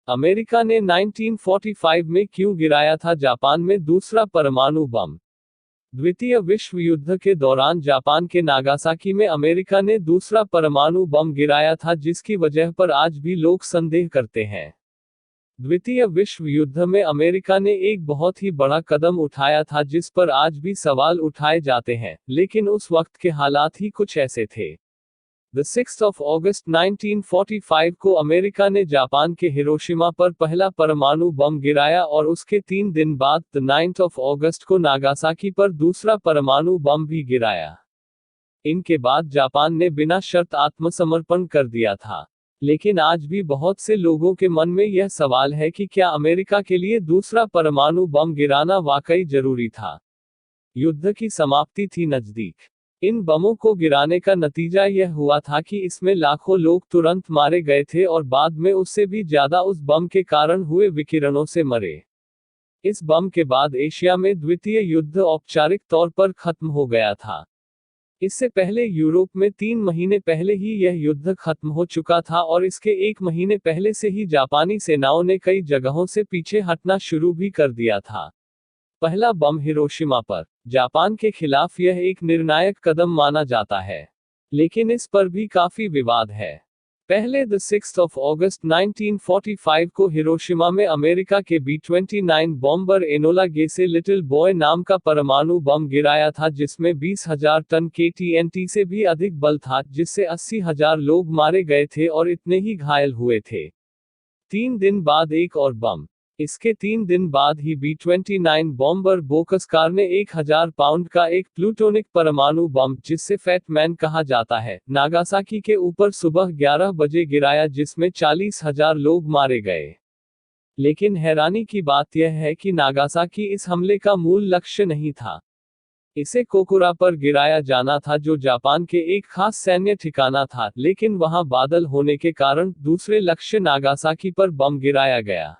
America ने 1945 में क्यों गिराया था जापान में दूसरा परमाणु बम? द्वितीय विश्व युद्ध के दौरान जापान के नागासाकी में अमेरिका ने दूसरा परमाणु बम गिराया था, जिसकी वजह पर आज भी लोग संदेह करते हैं। द्वितीय विश्व युद्ध में अमेरिका ने एक बहुत ही बड़ा कदम उठाया था जिस पर आज भी सवाल उठाए जाते हैं, लेकिन उस वक्त के हालात ही कुछ ऐसे थे। 6 अगस्त 1945 को अमेरिका ने जापान के हिरोशिमा पर पहला परमाणु बम गिराया और उसके 3 दिन बाद 9 अगस्त को नागासाकी पर दूसरा परमाणु बम भी गिराया। इनके बाद जापान ने बिना शर्त आत्मसमर्पण कर दिया था। लेकिन आज भी बहुत से लोगों के मन में यह सवाल है कि क्या अमेरिका के लिए दूसरा परमाणु बम गिराना वाकई जरूरी था? युद्ध की समाप्ति थी नजदीक। इन बमों को गिराने का नतीजा यह हुआ था कि इसमें लाखों लोग तुरंत मारे गए थे और बाद में उससे भी ज्यादा उस बम के कारण हुए विकिरणों से मरे। इस बम के बाद एशिया में द्वितीय युद्ध औपचारिक तौर पर खत्म हो गया था। इससे पहले यूरोप में 3 महीने पहले ही यह युद्ध खत्म हो चुका था और इसके 1 महीने पहले से ही जापानी सेनाओं ने कई जगहों से पीछे हटना शुरू भी कर दिया था। पहला बम हिरोशिमा पर जापान के खिलाफ यह एक निर्णायक कदम माना जाता है, लेकिन इस पर भी काफी विवाद है। पहले 6 अगस्त 1945 को हिरोशिमा में अमेरिका के B-29 बॉम्बर एनोला गे से लिटिल बॉय नाम का परमाणु बम गिराया था, जिसमें 20,000 टन के TNT से भी अधिक बल था, जिससे 80,000 लोग मारे गए थे और इतने ही घायल हुए थे। 3 दिन बाद एक और बम। इसके 3 दिन बाद ही B-29 बॉम्बर बोकसकार ने 1000 पाउंड का एक प्लूटोनिक परमाणु बम, जिसे फैट मैन कहा जाता है, नागासाकी के ऊपर सुबह 11 बजे गिराया, जिसमें 40,000 लोग मारे गए। लेकिन हैरानी की बात यह है कि नागासाकी इस हमले का मूल लक्ष्य नहीं था। इसे कोकुरा पर गिराया जाना था, जो जापान के एक खास सैन्य ठिकाना था, लेकिन वहां बादल होने के कारण दूसरे लक्ष्य नागासाकी पर बम गिराया गया।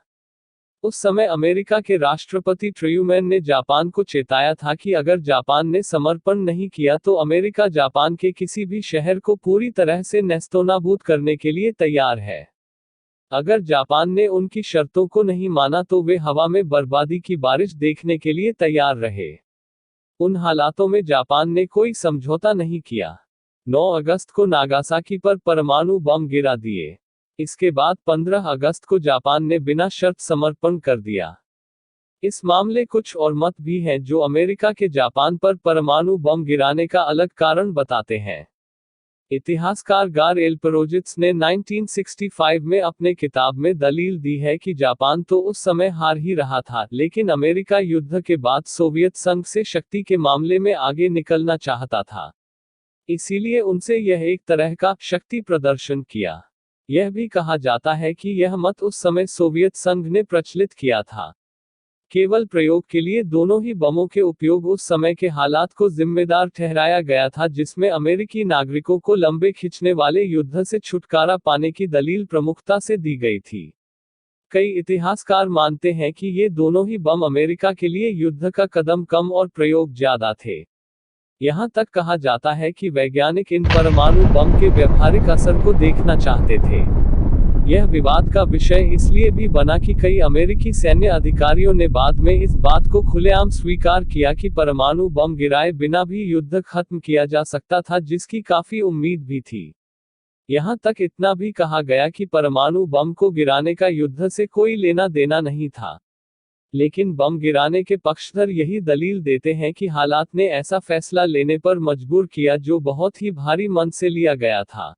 उस समय अमेरिका के राष्ट्रपति ट्रूमैन ने जापान को चेताया था कि अगर जापान ने समर्पण नहीं किया तो अमेरिका जापान के किसी भी शहर को पूरी तरह से नेस्तनाबूद करने के लिए तैयार है। अगर जापान ने उनकी शर्तों को नहीं माना तो वे हवा में बर्बादी की बारिश देखने के लिए तैयार रहे। उन हालातों में जापान ने कोई समझौता नहीं किया। 9 अगस्त को नागासाकी पर परमाणु बम गिरा दिए। इसके बाद 15 अगस्त को जापान ने बिना शर्त समर्पण कर दिया। इस मामले कुछ और मत भी हैं जो अमेरिका के जापान पर परमाणु बम गिराने का अलग कारण बताते हैं। इतिहासकार गार एल्पेरोजिट्स ने 1965 में अपने किताब में दलील दी है कि जापान तो उस समय हार ही रहा था, लेकिन अमेरिका युद्ध के बाद सोवियत संघ से शक्ति के मामले में आगे निकलना चाहता था। इसीलिए उनसे यह एक तरह का शक्ति प्रदर्शन किया। यह भी कहा जाता है कि यह मत उस समय सोवियत संघ ने प्रचलित किया था। केवल प्रयोग के लिए दोनों ही बमों के उपयोग उस समय के हालात को जिम्मेदार ठहराया गया था, जिसमें अमेरिकी नागरिकों को लंबे खिंचने वाले युद्ध से छुटकारा पाने की दलील प्रमुखता से दी गई थी। कई इतिहासकार मानते हैं कि ये दोनों ही बम अमेरिका के लिए युद्ध का कदम कम और प्रयोग ज्यादा थे। यहां तक कहा जाता है कि वैज्ञानिक इन परमाणु बम के व्यावहारिक असर को देखना चाहते थे। यह विवाद का विषय इसलिए भी बना कि कई अमेरिकी सैन्य अधिकारियों ने बाद में इस बात को खुलेआम स्वीकार किया कि परमाणु बम गिराए बिना भी युद्ध खत्म किया जा सकता था, जिसकी काफी उम्मीद भी थी। यहां तक इतना भी कहा गया कि परमाणु बम को गिराने का युद्ध से कोई लेना देना नहीं था। लेकिन बम गिराने के पक्षधर यही दलील देते हैं कि हालात ने ऐसा फैसला लेने पर मजबूर किया जो बहुत ही भारी मन से लिया गया था।